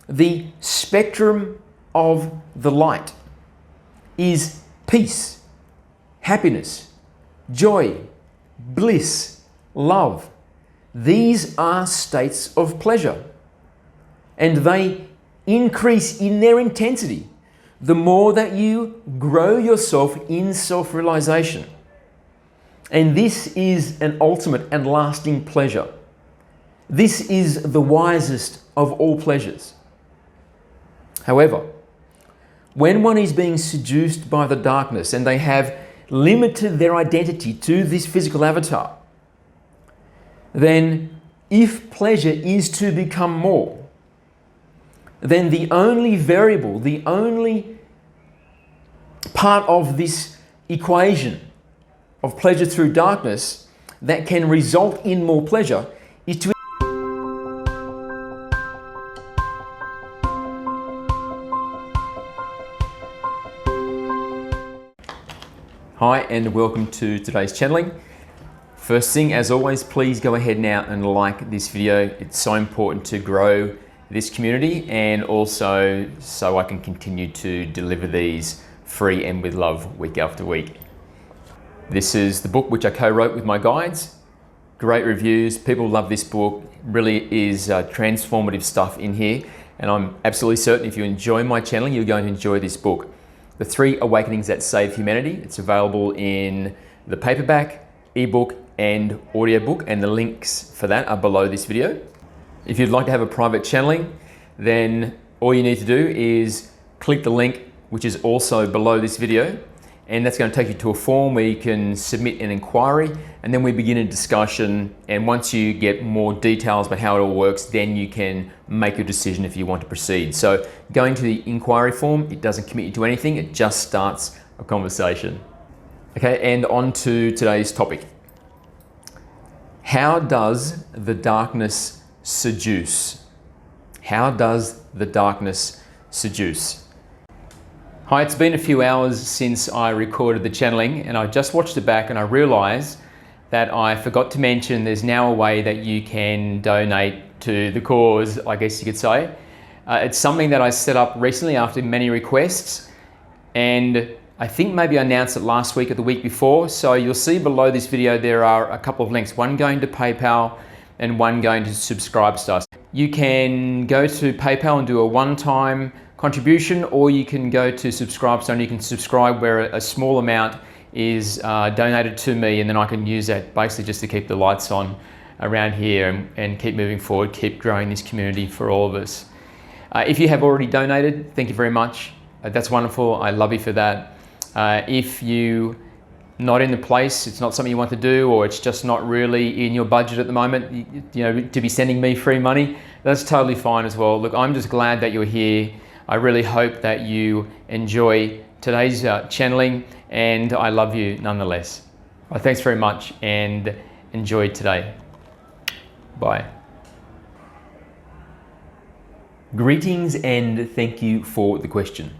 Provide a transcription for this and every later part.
the spectrum of the light is peace, happiness, joy, bliss, love. These are states of pleasure, and they increase in their intensity the more that you grow yourself in self-realization. And this is an ultimate and lasting pleasure. This is the wisest of all pleasures. However, when one is being seduced by the darkness and they have limited their identity to this physical avatar, then if pleasure is to become more, then the only variable, the only part of this equation of pleasure through darkness that can result in more pleasure is to Hi and welcome to today's channeling. First thing, as always, please go ahead now and like this video. It's so important to grow this community and also so I can continue to deliver these free and with love week after week. This is the book which I co-wrote with my guides. Great reviews, people love this book. Really is transformative stuff in here, and I'm absolutely certain if you enjoy my channeling, you're going to enjoy this book. The 3 Awakenings That Save Humanity. It's available in the paperback, ebook and audiobook, and the links for that are below this video. If you'd like to have a private channeling, then all you need to do is click the link which is also below this video, and that's going to take you to a form where you can submit an inquiry, and then we begin a discussion, and once you get more details about how it all works, then you can make a decision if you want to proceed. So going to the inquiry form, it doesn't commit you to anything, it just starts a conversation. Okay, and on to today's topic. How does the darkness seduce? How does the darkness seduce? Hi, it's been a few hours since I recorded the channeling, and I just watched it back and I realized that I forgot to mention there's now a way that you can donate to the cause, I guess you could say. It's something that I set up recently after many requests, and I think maybe I announced it last week or the week before. So you'll see below this video there are a couple of links, one going to PayPal and one going to Subscribestar. You can go to PayPal and do a one-time contribution, or you can go to Subscribestar and you can subscribe where a small amount is donated to me, and then I can use that basically just to keep the lights on around here and keep moving forward, keep growing this community for all of us. If you have already donated, thank you very much. That's wonderful. I love you for that. If you not in the place, it's not something you want to do, or it's just not really in your budget at the moment, you know, to be sending me free money, that's totally fine as well. Look, I'm just glad that you're here. I really hope that you enjoy today's channeling, and I love you nonetheless. Well, thanks very much and enjoy today. Bye. Greetings and thank you for the question.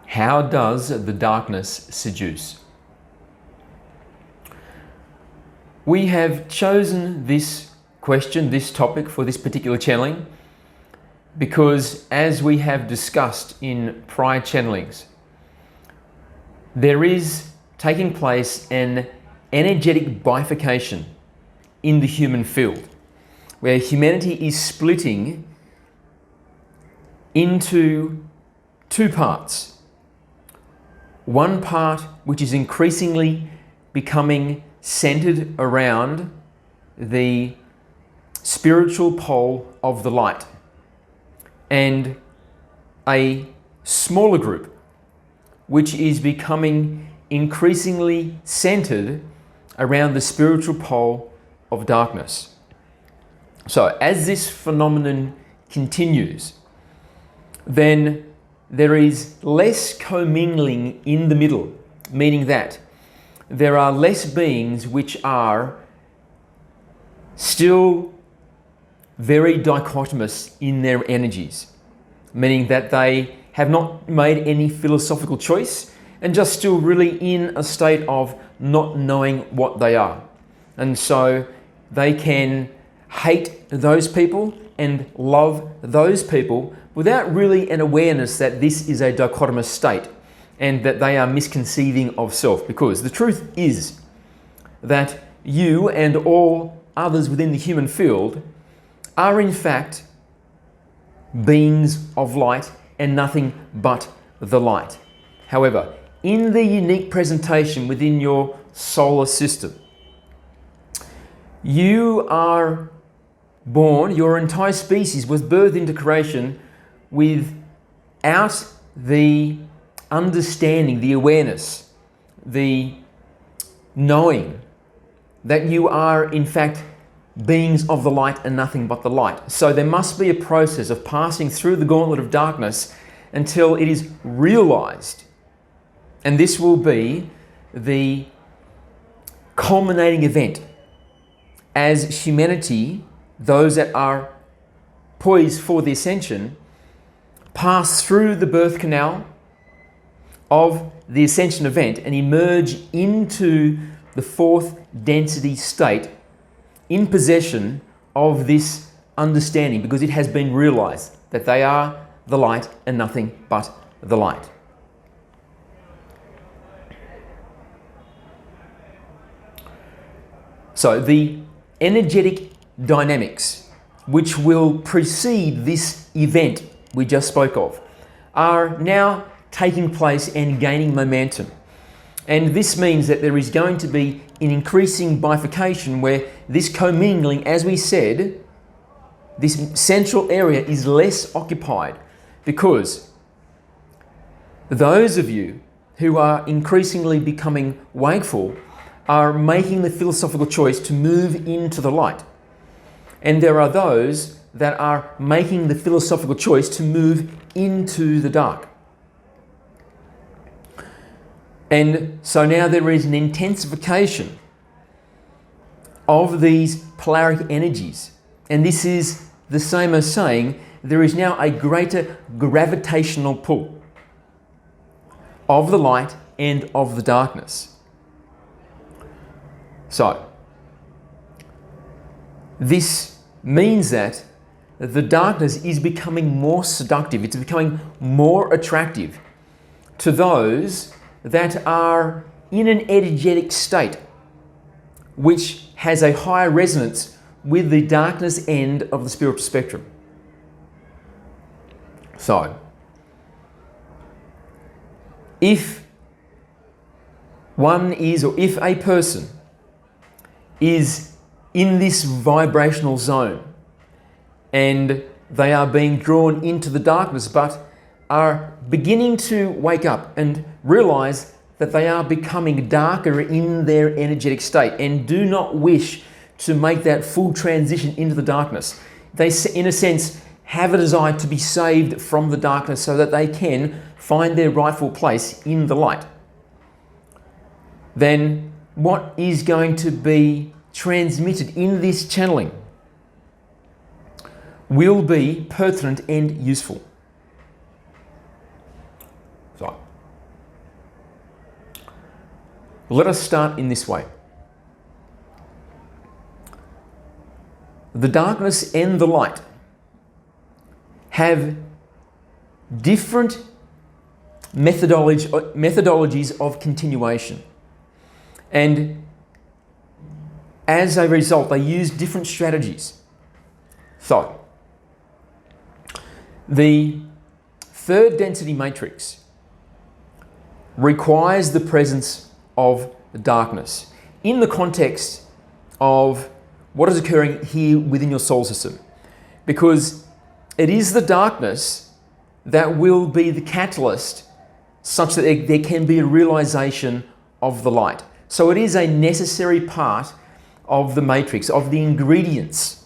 How does the darkness seduce? We have chosen this question, this topic for this particular channeling, because as we have discussed in prior channelings, there is taking place an energetic bifurcation in the human field, where humanity is splitting into 2 parts. One part which is increasingly becoming centered around the spiritual pole of the light, and a smaller group which is becoming increasingly centered around the spiritual pole of darkness. So as this phenomenon continues, then there is less commingling in the middle, meaning that there are less beings which are still very dichotomous in their energies, meaning that they have not made any philosophical choice and just still really in a state of not knowing what they are. And so they can hate those people and love those people without really an awareness that this is a dichotomous state and that they are misconceiving of self. Because the truth is that you and all others within the human field are in fact beings of light and nothing but the light. However, in the unique presentation within your solar system, you are born, your entire species was birthed into creation without the understanding, the awareness, the knowing that you are in fact beings of the light and nothing but the light. So there must be a process of passing through the gauntlet of darkness until it is realized. And this will be the culminating event as humanity, those that are poised for the ascension, pass through the birth canal of the ascension event and emerge into the fourth density state in possession of this understanding, because it has been realized that they are the light and nothing but the light. So the energetic dynamics which will precede this event we just spoke of are now taking place and gaining momentum. And this means that there is going to be an increasing bifurcation where this commingling, as we said, this central area is less occupied, because those of you who are increasingly becoming wakeful are making the philosophical choice to move into the light. And there are those that are making the philosophical choice to move into the dark. And so now there is an intensification of these polaric energies. And this is the same as saying there is now a greater gravitational pull of the light and of the darkness. So, this means that the darkness is becoming more seductive, it's becoming more attractive to those that are in an energetic state which has a higher resonance with the darkness end of the spiritual spectrum. So, if one is, or if a person is in this vibrational zone and they are being drawn into the darkness but are beginning to wake up and realize that they are becoming darker in their energetic state and do not wish to make that full transition into the darkness. They, in a sense, have a desire to be saved from the darkness so that they can find their rightful place in the light. Then what is going to be transmitted in this channeling will be pertinent and useful. So, let us start in this way. The darkness and the light have different methodologies of continuation. And as a result, they use different strategies. So, the third density matrix requires the presence of darkness in the context of what is occurring here within your solar system, because it is the darkness that will be the catalyst such that there can be a realization of the light. So it is a necessary part of the matrix, of the ingredients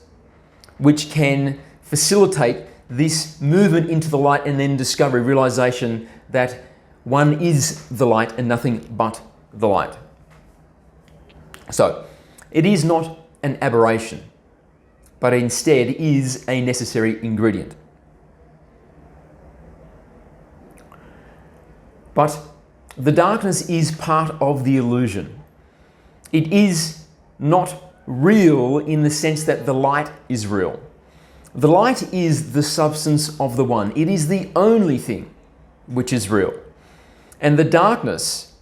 which can facilitate this movement into the light and then discovery, realization that one is the light and nothing but the light. So it is not an aberration, but instead is a necessary ingredient. But the darkness is part of the illusion. It is not real in the sense that the light is real. The light is the substance of the one. It is the only thing which is real. And the darkness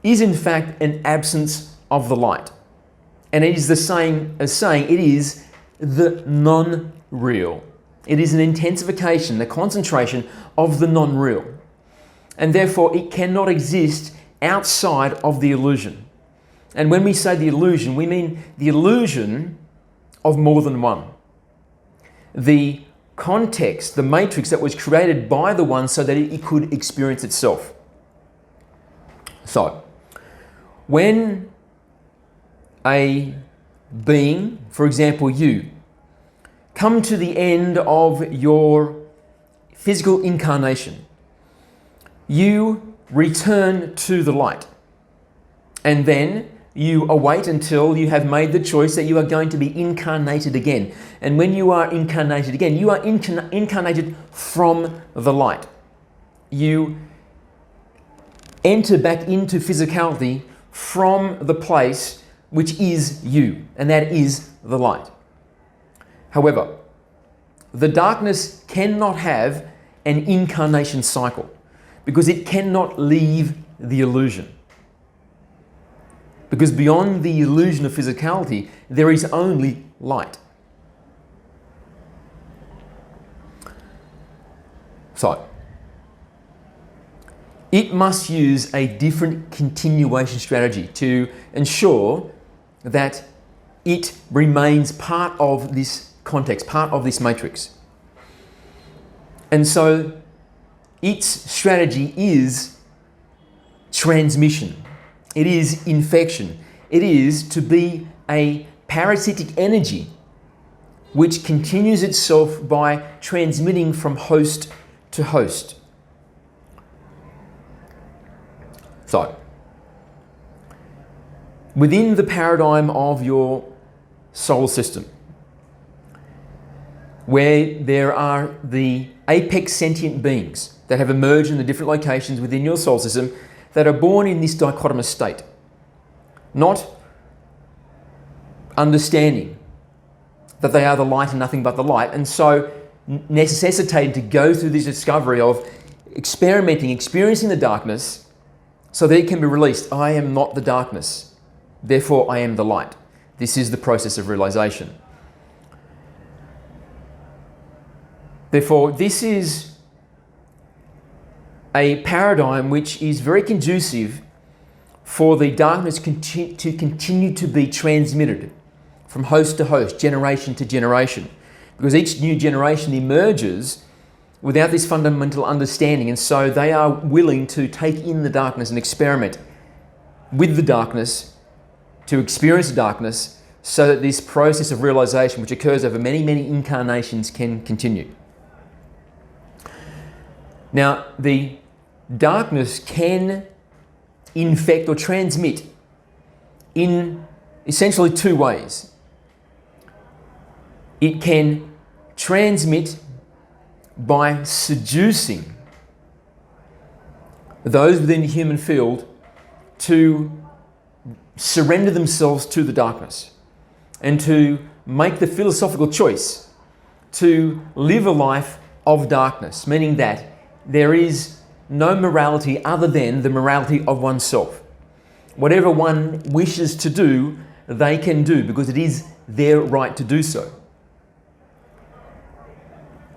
is in fact an absence of the light. And it is the same as saying it is the non-real. It is an intensification, the concentration of the non-real. And therefore it cannot exist outside of the illusion. And when we say the illusion, we mean the illusion of more than one. The context, the matrix that was created by the one so that it could experience itself. So, when a being, for example you, come to the end of your physical incarnation, you return to the light. And then you await until you have made the choice that you are going to be incarnated again. And when you are incarnated again, you are incarnated from the light. You enter back into physicality from the place which is you, and that is the light. However, the darkness cannot have an incarnation cycle because it cannot leave the illusion. Because beyond the illusion of physicality, there is only light. So, it must use a different continuation strategy to ensure that it remains part of this context, part of this matrix. And so, its strategy is transmission. It is infection. It is to be a parasitic energy which continues itself by transmitting from host to host. So, within the paradigm of your solar system, where there are the apex sentient beings that have emerged in the different locations within your solar system that are born in this dichotomous state, not understanding that they are the light and nothing but the light, and so necessitated to go through this discovery of experimenting, experiencing the darkness so that it can be released. I am not the darkness, therefore I am the light. This is the process of realization. Therefore, this is a paradigm which is very conducive for the darkness to continue to be transmitted from host to host, generation to generation. Because each new generation emerges without this fundamental understanding, and so they are willing to take in the darkness and experiment with the darkness, to experience the darkness, so that this process of realization, which occurs over many, many incarnations, can continue. Now, the darkness can infect or transmit in essentially two ways. It can transmit by seducing those within the human field to surrender themselves to the darkness and to make the philosophical choice to live a life of darkness, meaning that there is no morality other than the morality of oneself. Whatever one wishes to do, they can do because it is their right to do so.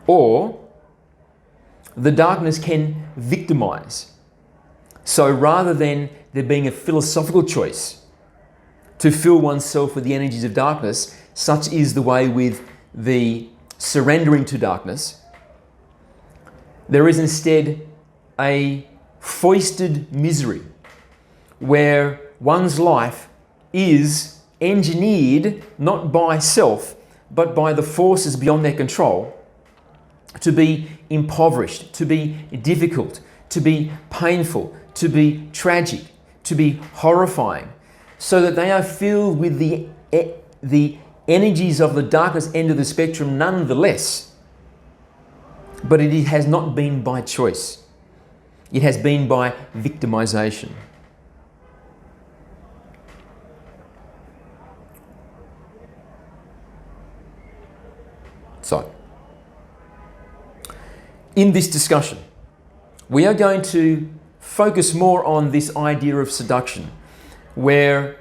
Or the darkness can victimize. So rather than there being a philosophical choice to fill oneself with the energies of darkness, such is the way with the surrendering to darkness, there is instead a foisted misery where one's life is engineered not by self but by the forces beyond their control to be impoverished, to be difficult, to be painful, to be tragic, to be horrifying, so that they are filled with the energies of the darkest end of the spectrum nonetheless. But it has not been by choice. It has been by victimization. So, in this discussion, we are going to focus more on this idea of seduction, where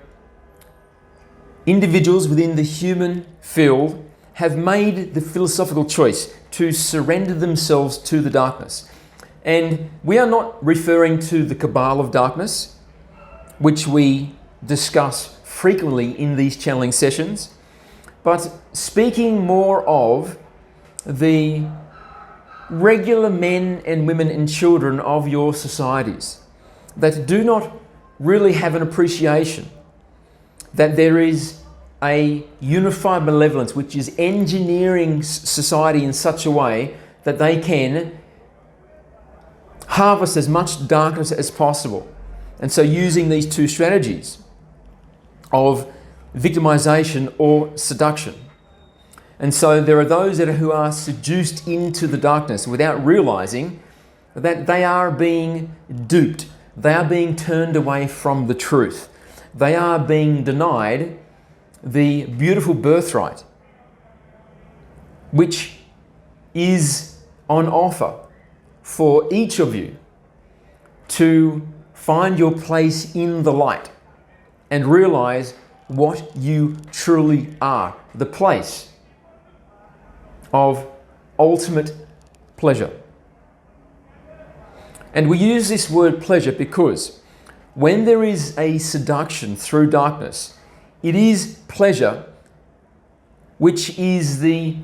individuals within the human field have made the philosophical choice to surrender themselves to the darkness. And we are not referring to the cabal of darkness, which we discuss frequently in these channeling sessions, but speaking more of the regular men and women and children of your societies that do not really have an appreciation that there is a unified malevolence which is engineering society in such a way that they can harvest as much darkness as possible. And so using these two strategies of victimization or seduction. And so there are those who are seduced into the darkness without realizing that they are being duped. They are being turned away from the truth. They are being denied the beautiful birthright, which is on offer for each of you to find your place in the light and realize what you truly are, the place of ultimate pleasure. And we use this word pleasure because when there is a seduction through darkness, it is pleasure which is the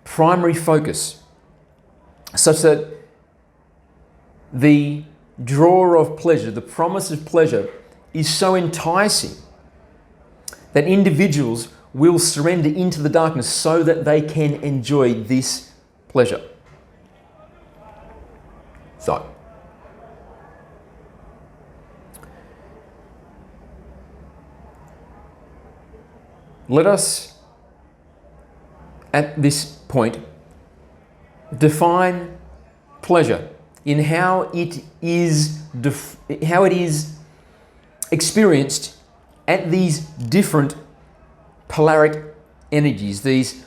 primary focus, such that the drawer of pleasure, the promise of pleasure, is so enticing that individuals will surrender into the darkness so that they can enjoy this pleasure. So, let us, at this point, define pleasure in how it is experienced at these different polaric energies, these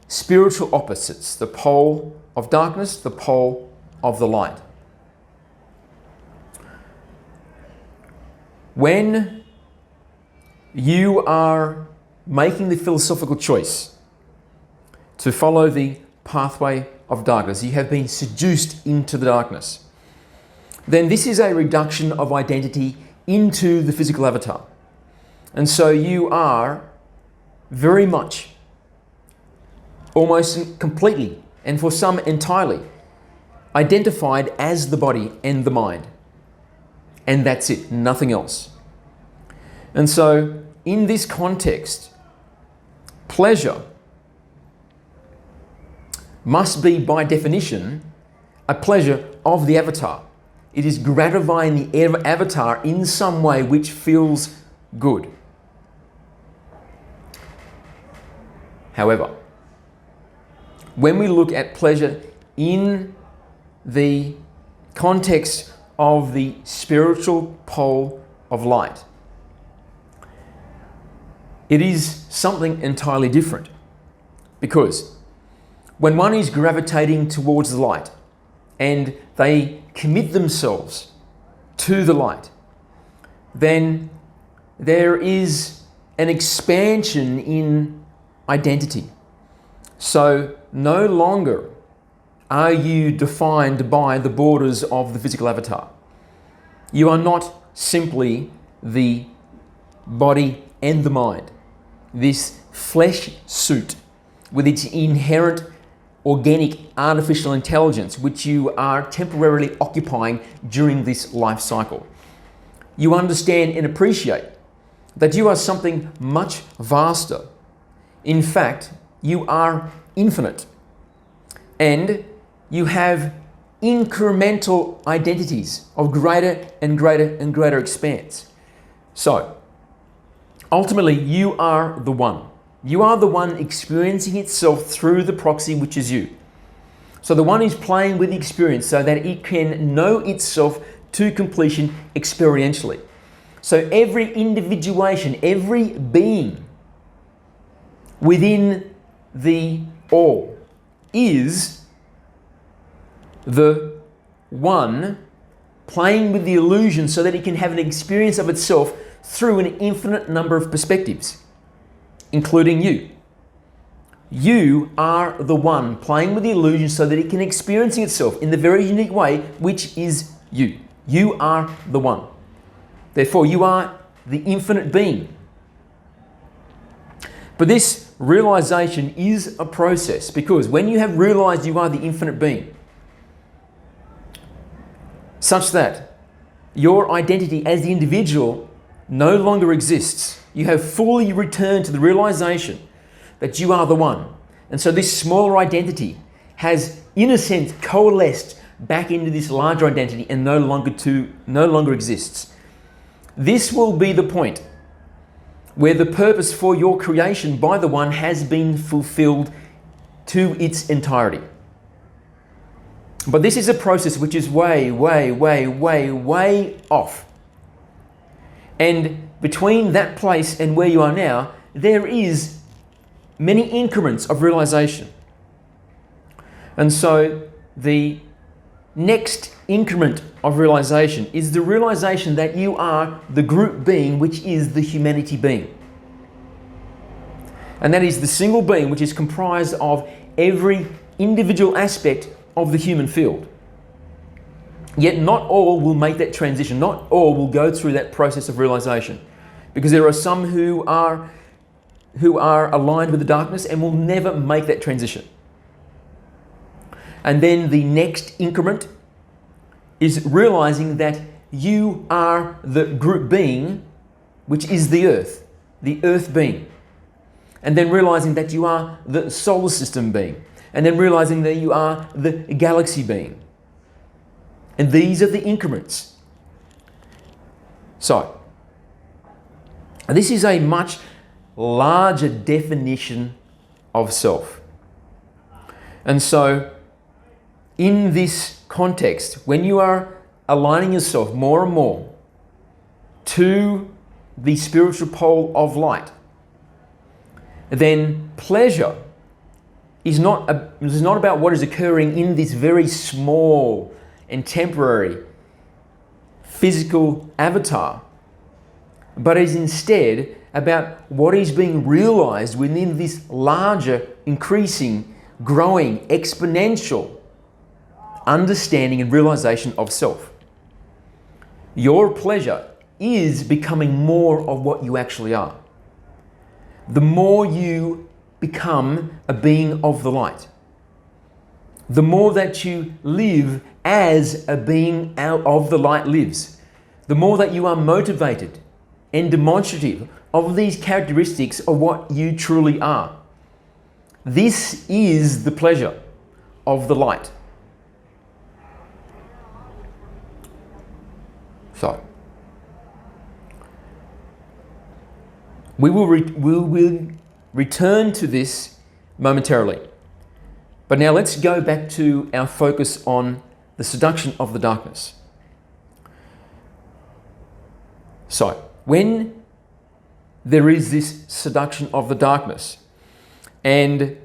spiritual opposites, the pole of darkness, the pole of the light. When you are making the philosophical choice to follow the pathway of darkness, you have been seduced into the darkness, then this is a reduction of identity into the physical avatar. And so you are very much, almost completely, and for some entirely, identified as the body and the mind. And that's it, nothing else. And so in this context, pleasure must be, by definition, a pleasure of the avatar. It is gratifying the avatar in some way which feels good. However, when we look at pleasure in the context of the spiritual pole of light, it is something entirely different. Because when one is gravitating towards the light and they commit themselves to the light, then there is an expansion in identity. So no longer are you defined by the borders of the physical avatar. You are not simply the body and the mind, this flesh suit with its inherent organic artificial intelligence which you are temporarily occupying during this life cycle. You understand and appreciate that you are something much vaster. In fact, you are infinite, and you have incremental identities of greater and greater and greater expanse. So, ultimately, you are the one. You are the one experiencing itself through the proxy, which is you. So the one is playing with the experience so that it can know itself to completion experientially. So every individuation, every being within the all is the one playing with the illusion so that it can have an experience of itself through an infinite number of perspectives, including you. You are the one playing with the illusion so that it can experience itself in the very unique way, which is you. You are the one. Therefore, you are the infinite being. But this realization is a process, because when you have realized you are the infinite being, such that your identity as the individual no longer exists, you have fully returned to the realization that you are the one. And so this smaller identity has, in a sense, coalesced back into this larger identity and no longer exists. This will be the point where the purpose for your creation by the one has been fulfilled to its entirety. But this is a process which is way, way, way, way, way off. And between that place and where you are now, there is many increments of realization. And so the next increment of realization is the realization that you are the group being, which is the humanity being. And that is the single being which is comprised of every individual aspect of the human field. Yet not all will make that transition. Not all will go through that process of realization, because there are some who are aligned with the darkness and will never make that transition. And then the next increment is realizing that you are the group being, which is the earth being. And then realizing that you are the solar system being. And then realizing that you are the galaxy being. And these are the increments. So, this is a much larger definition of self. And so, in this context, when you are aligning yourself more and more to the spiritual pole of light, then pleasure is not about what is occurring in this very small and temporary physical avatar, but is instead about what is being realized within this larger, increasing, growing, exponential understanding and realization of self. Your pleasure is becoming more of what you actually are. The more you become a being of the light, the more that you live as a being out of the light lives, the more that you are motivated and demonstrative of these characteristics of what you truly are. This is the pleasure of the light. So, we will return to this momentarily. But now let's go back to our focus on the seduction of the darkness. So, when there is this seduction of the darkness, and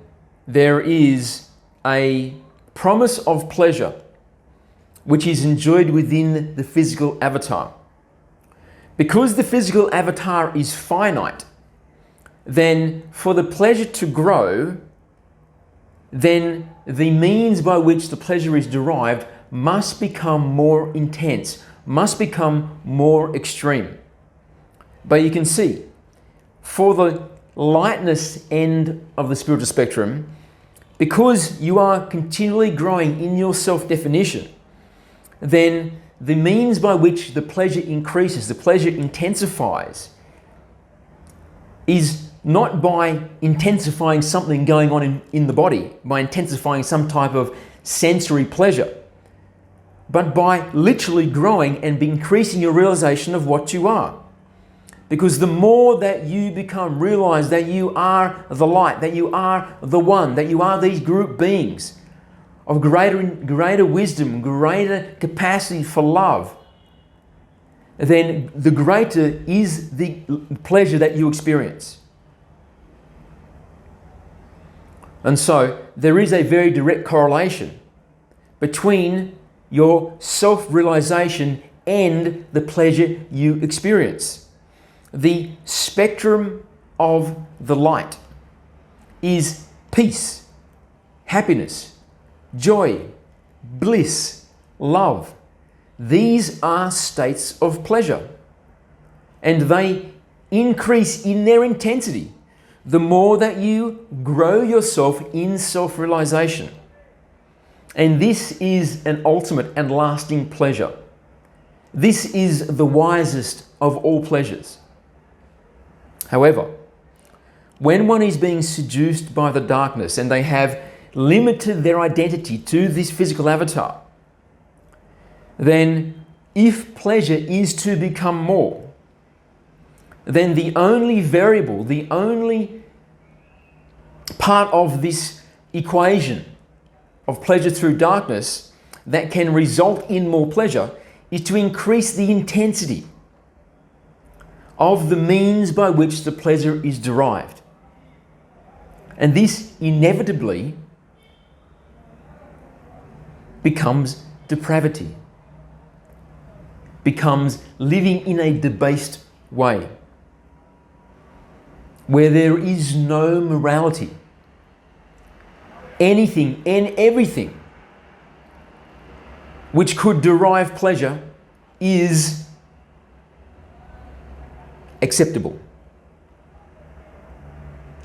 there is a promise of pleasure which is enjoyed within the physical avatar, because the physical avatar is finite, then for the pleasure to grow, then the means by which the pleasure is derived must become more intense, must become more extreme. But you can see, for the lightness end of the spiritual spectrum, because you are continually growing in your self-definition, then the means by which the pleasure increases, the pleasure intensifies, is not by intensifying something going on in the body, by intensifying some type of sensory pleasure, but by literally growing and increasing your realization of what you are. Because the more that you realize that you are the light, that you are the one, that you are these group beings of greater wisdom, greater capacity for love, then the greater is the pleasure that you experience. And so there is a very direct correlation between your self-realization and the pleasure you experience. The spectrum of the light is peace, happiness, joy, bliss, love. These are states of pleasure, and they increase in their intensity the more that you grow yourself in self-realization. And this is an ultimate and lasting pleasure. This is the wisest of all pleasures. However, when one is being seduced by the darkness and they have limited their identity to this physical avatar, then if pleasure is to become more, then the only variable, the only part of this equation of pleasure through darkness that can result in more pleasure is to increase the intensity of the means by which the pleasure is derived. And this inevitably becomes depravity, becomes living in a debased way, where there is no morality. Anything and everything which could derive pleasure is acceptable,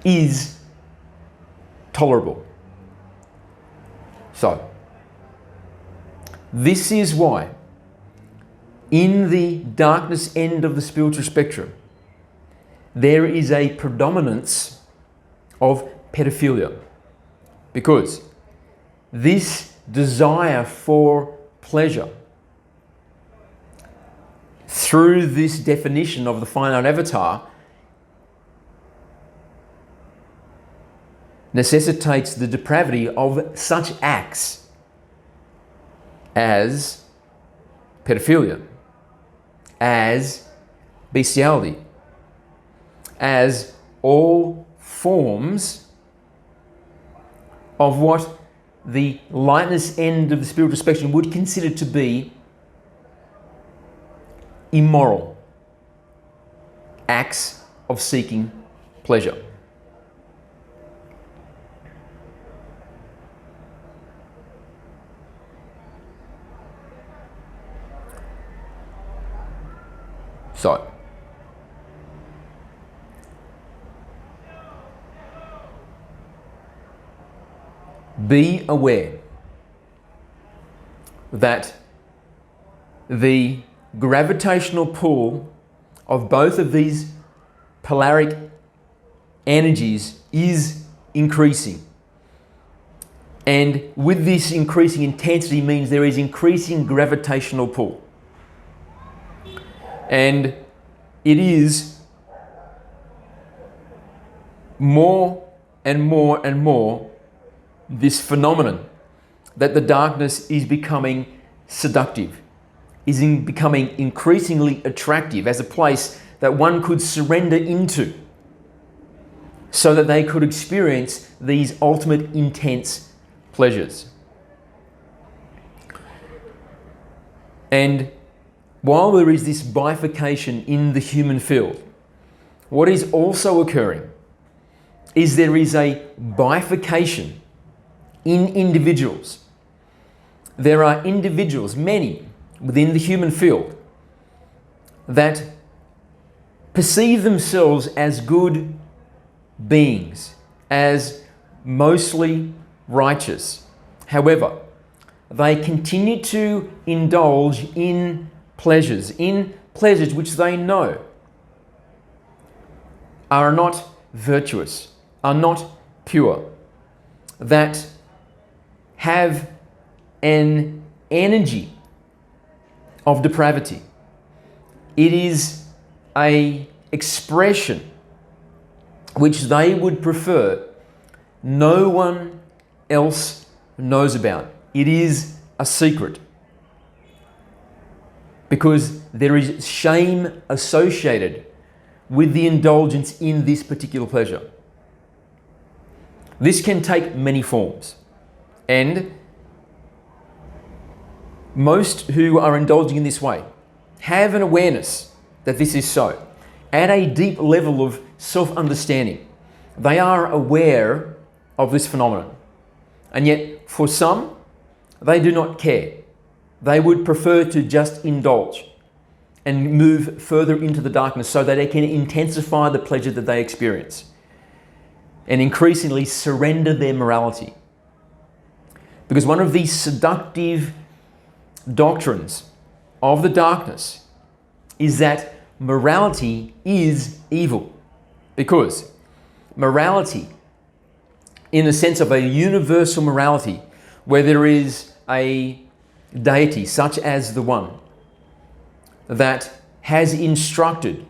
is tolerable. So, this is why in the darkness end of the spiritual spectrum, there is a predominance of pedophilia, because this desire for pleasure through this definition of the finite avatar necessitates the depravity of such acts as pedophilia, as bestiality, as all forms of what the lightness end of the spiritual spectrum would consider to be immoral acts of seeking pleasure. So, be aware that the gravitational pull of both of these polaric energies is increasing. And with this increasing intensity means there is increasing gravitational pull. And it is more and more and more this phenomenon that the darkness is becoming seductive, is becoming increasingly attractive as a place that one could surrender into so that they could experience these ultimate intense pleasures. And while there is this bifurcation in the human field, what is also occurring is there is a bifurcation in individuals. There are individuals, many, within the human field that perceive themselves as good beings, as mostly righteous. However, they continue to indulge in pleasures which they know are not virtuous, are not pure, that have an energy of depravity. It is an expression which they would prefer no one else knows about. It is a secret, because there is shame associated with the indulgence in this particular pleasure. This can take many forms, and most who are indulging in this way have an awareness that this is so. At a deep level of self-understanding, they are aware of this phenomenon. And yet, for some, they do not care. They would prefer to just indulge and move further into the darkness so that they can intensify the pleasure that they experience and increasingly surrender their morality. Because one of these seductive doctrines of the darkness is that morality is evil. Because morality, in the sense of a universal morality, where there is a deity such as the one that has instructed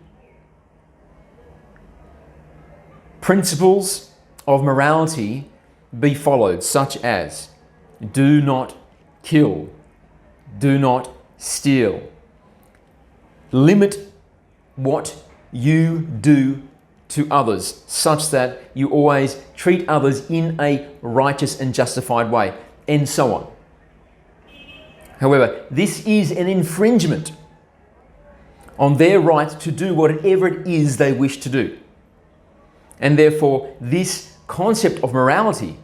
principles of morality be followed, such as do not kill, do not steal, limit what you do to others such that you always treat others in a righteous and justified way, and so on. However, this is an infringement on their right to do whatever it is they wish to do. And therefore, this concept of morality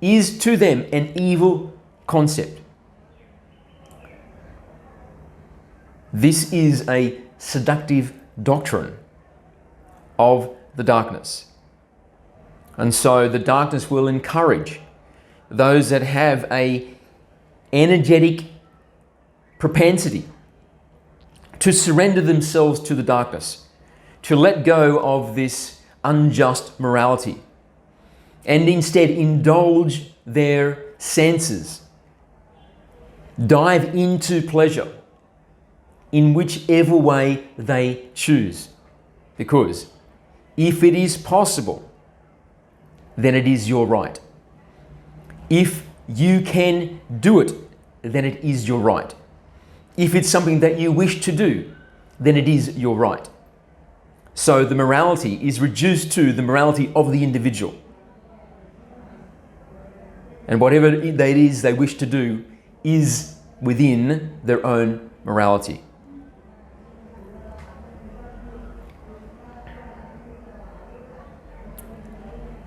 is to them an evil concept. This is a seductive doctrine of the darkness. And so the darkness will encourage those that have a energetic propensity to surrender themselves to the darkness, to let go of this unjust morality, and instead indulge their senses, dive into pleasure in whichever way they choose. Because if it is possible, then it is your right. If you can do it, then it is your right. If it's something that you wish to do, then it is your right. So the morality is reduced to the morality of the individual. And whatever it is they wish to do is within their own morality.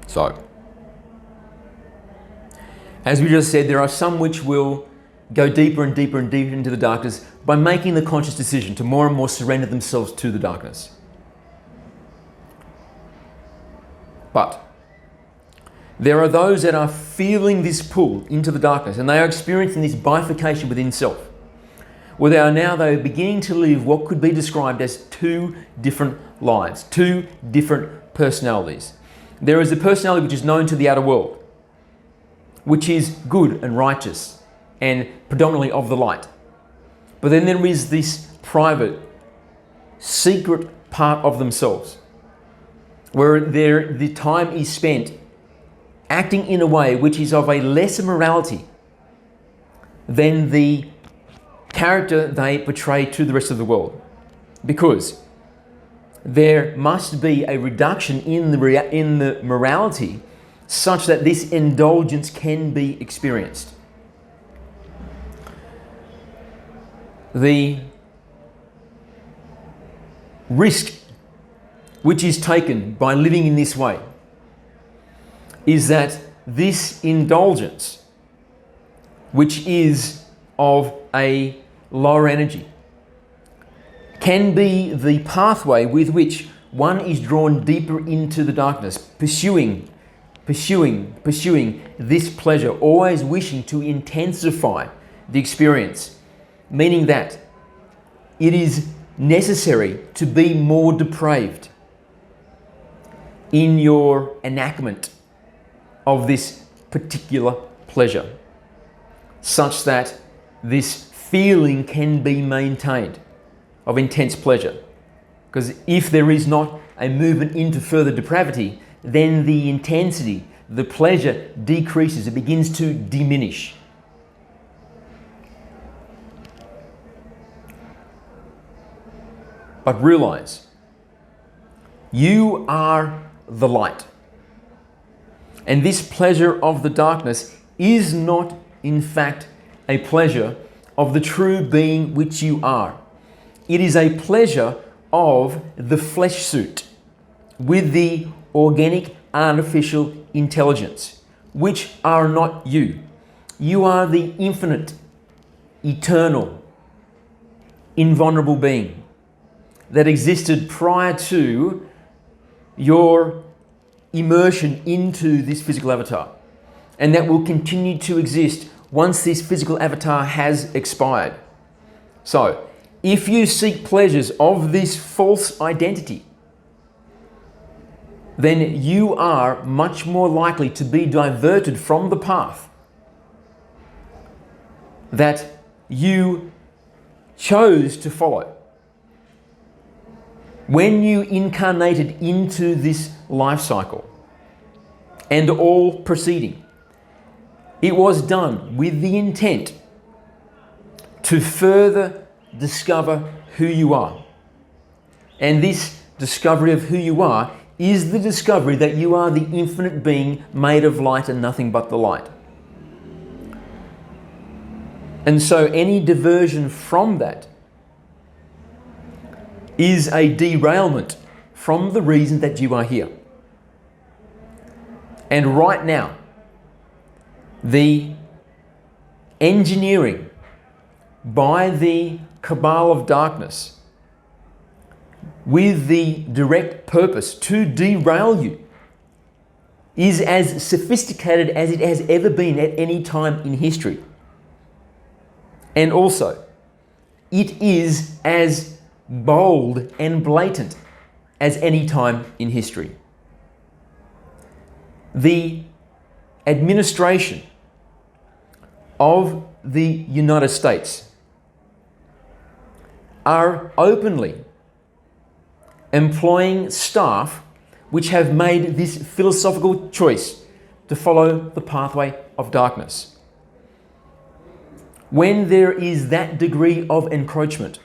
So, as we just said, there are some which will go deeper and deeper and deeper into the darkness by making the conscious decision to more and more surrender themselves to the darkness. But there are those that are feeling this pull into the darkness, and they are experiencing this bifurcation within self, where they are beginning to live what could be described as two different lives, two different personalities. There is a personality which is known to the outer world, which is good and righteous and predominantly of the light. But then there is this private, secret part of themselves, where the time is spent acting in a way which is of a lesser morality than the character they portray to the rest of the world. Because there must be a reduction in the morality such that this indulgence can be experienced. The risk which is taken by living in this way is that this indulgence, which is of a lower energy, can be the pathway with which one is drawn deeper into the darkness, pursuing this pleasure, always wishing to intensify the experience, meaning that it is necessary to be more depraved in your enactment of this particular pleasure, such that this feeling can be maintained of intense pleasure. Because if there is not a movement into further depravity, then the intensity, the pleasure decreases, it begins to diminish. But realize, you are the light. And this pleasure of the darkness is not, in fact, a pleasure of the true being which you are. It is a pleasure of the flesh suit with the organic artificial intelligence, which are not you. You are the infinite, eternal, invulnerable being that existed prior to your immersion into this physical avatar, and that will continue to exist once this physical avatar has expired. So, if you seek pleasures of this false identity, then you are much more likely to be diverted from the path that you chose to follow when you incarnated into this life cycle and all preceding. It was done with the intent to further discover who you are. And this discovery of who you are is the discovery that you are the infinite being made of light and nothing but the light. And so any diversion from that is a derailment from the reason that you are here. And right now, the engineering by the cabal of darkness with the direct purpose to derail you is as sophisticated as it has ever been at any time in history. And also, it is as bold and blatant as any time in history. The administration of the United States are openly employing staff which have made this philosophical choice to follow the pathway of darkness. When there is that degree of encroachment,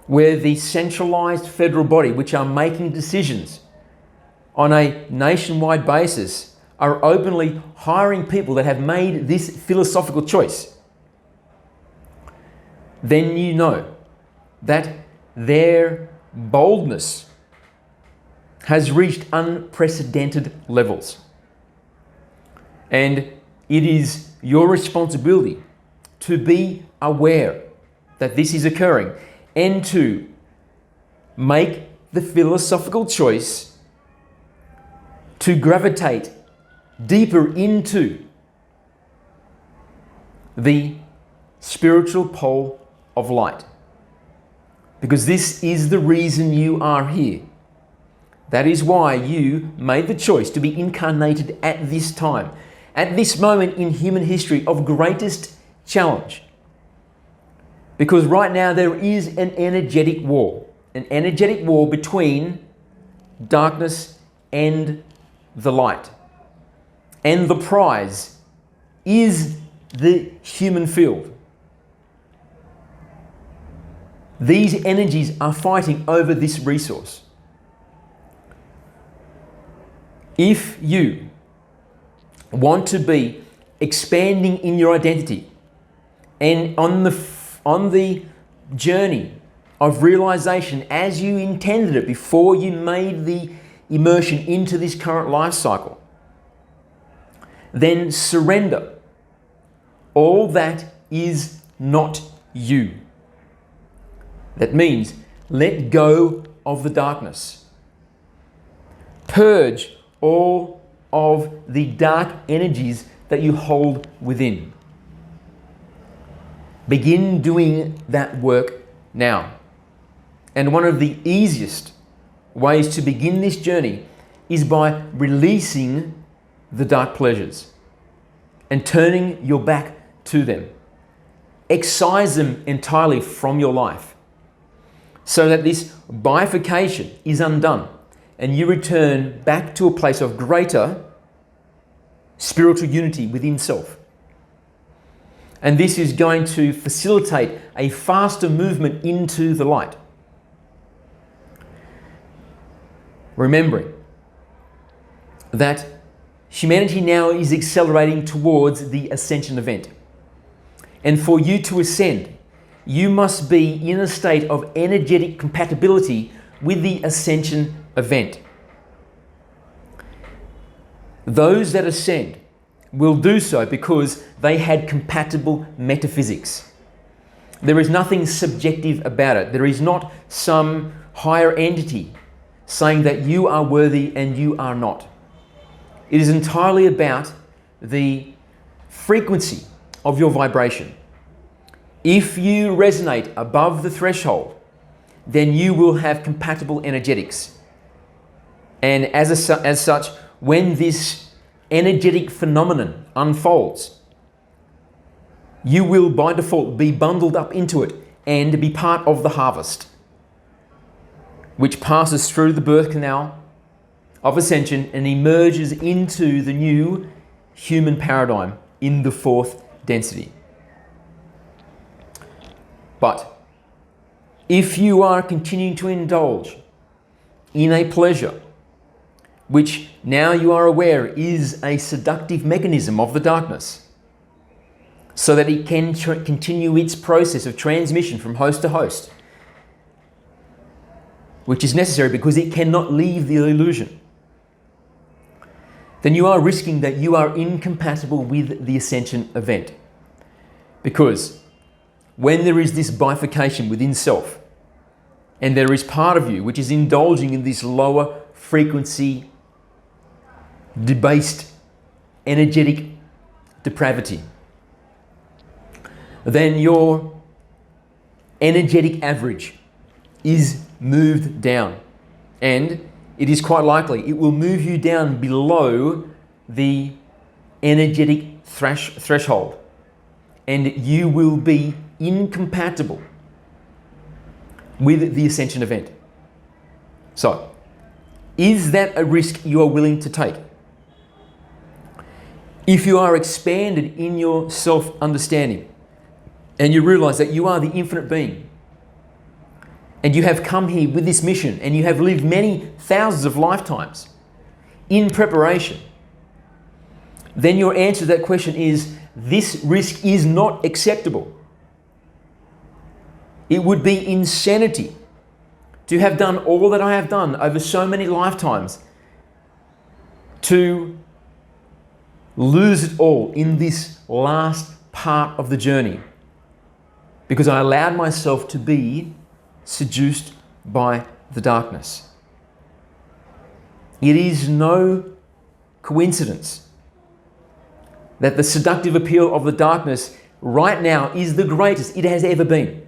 where the centralized federal body, which are making decisions on a nationwide basis, are openly hiring people that have made this philosophical choice, then you know that their boldness has reached unprecedented levels. And it is your responsibility to be aware that this is occurring and to make the philosophical choice to gravitate deeper into the spiritual pole of light. Because this is the reason you are here. That is why you made the choice to be incarnated at this time, at this moment in human history of greatest challenge. Because right now there is an energetic war between darkness and the light. And the prize is the human field. These energies are fighting over this resource. If you want to be expanding in your identity and on the journey of realization as you intended it before you made the immersion into this current life cycle, then surrender all that is not you. That means let go of the darkness. Purge all of the dark energies that you hold within. Begin doing that work now. And one of the easiest ways to begin this journey is by releasing the dark pleasures and turning your back to them. Excise them entirely from your life so that this bifurcation is undone and you return back to a place of greater spiritual unity within self. And this is going to facilitate a faster movement into the light. Remembering that humanity now is accelerating towards the ascension event. And for you to ascend, you must be in a state of energetic compatibility with the ascension event. Those that ascend will do so because they had compatible metaphysics. There is nothing subjective about it. There is not some higher entity saying that you are worthy and you are not. It is entirely about the frequency of your vibration. If you resonate above the threshold, then you will have compatible energetics. And as such, when this energetic phenomenon unfolds, you will by default be bundled up into it and be part of the harvest, which passes through the birth canal of ascension and emerges into the new human paradigm in the fourth density. But if you are continuing to indulge in a pleasure, which now you are aware is a seductive mechanism of the darkness, so that it can continue its process of transmission from host to host, which is necessary because it cannot leave the illusion, then you are risking that you are incompatible with the ascension event. Because when there is this bifurcation within self, and there is part of you which is indulging in this lower frequency, debased, energetic depravity, then your energetic average is moved down. And it is quite likely it will move you down below the energetic threshold. And you will be incompatible with the ascension event. So, is that a risk you are willing to take? If you are expanded in your self-understanding and you realize that you are the infinite being and you have come here with this mission and you have lived many thousands of lifetimes in preparation, then your answer to that question is, this risk is not acceptable. It would be insanity to have done all that I have done over so many lifetimes to lose it all in this last part of the journey because I allowed myself to be seduced by the darkness. It is no coincidence that the seductive appeal of the darkness right now is the greatest it has ever been.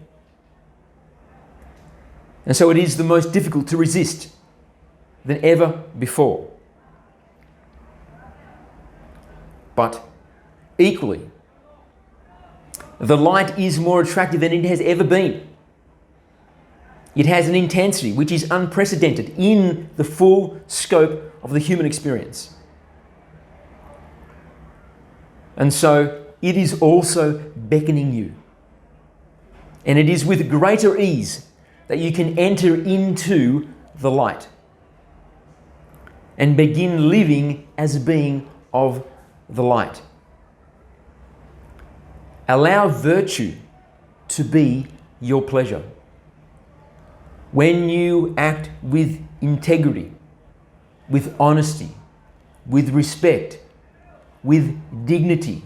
And so it is the most difficult to resist than ever before. But equally, the light is more attractive than it has ever been. It has an intensity which is unprecedented in the full scope of the human experience. And so it is also beckoning you. And it is with greater ease that you can enter into the light and begin living as a being of the light. Allow virtue to be your pleasure. When you act with integrity, with honesty, with respect, with dignity,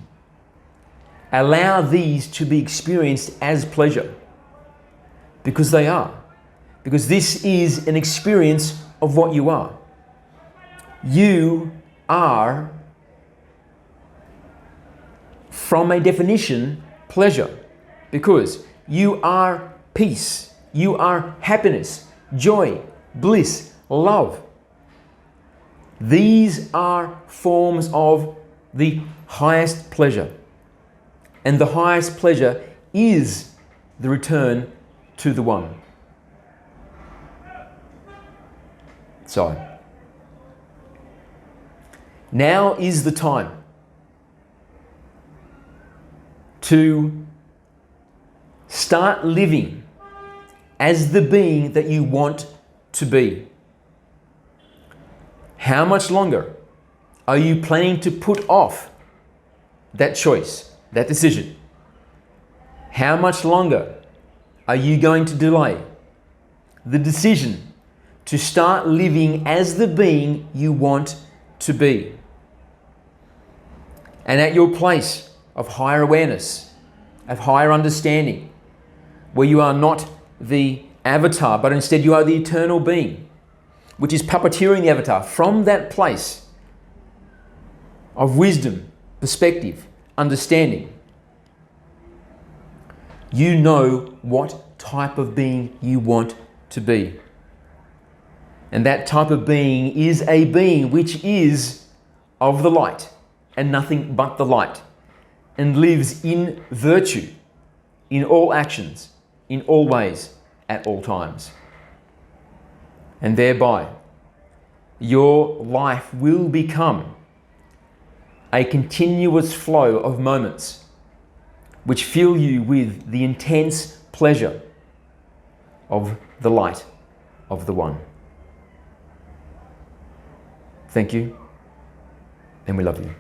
allow these to be experienced as pleasure. Because they are. Because this is an experience of what you are. You are, from a definition, pleasure. Because you are peace. You are happiness, joy, bliss, love. These are forms of the highest pleasure. And the highest pleasure is the return to the One. So, now is the time to start living as the being that you want to be. How much longer are you planning to put off that choice, that decision? How much longer are you going to delay the decision to start living as the being you want to be? And at your place of higher awareness, of higher understanding, where you are not the avatar, but instead you are the eternal being, which is puppeteering the avatar, from that place of wisdom, perspective, understanding, you know what type of being you want to be. And that type of being is a being which is of the light and nothing but the light, and lives in virtue, in all actions, in all ways, at all times. And thereby, your life will become a continuous flow of moments which fill you with the intense pleasure of the light of the One. Thank you, and we love you.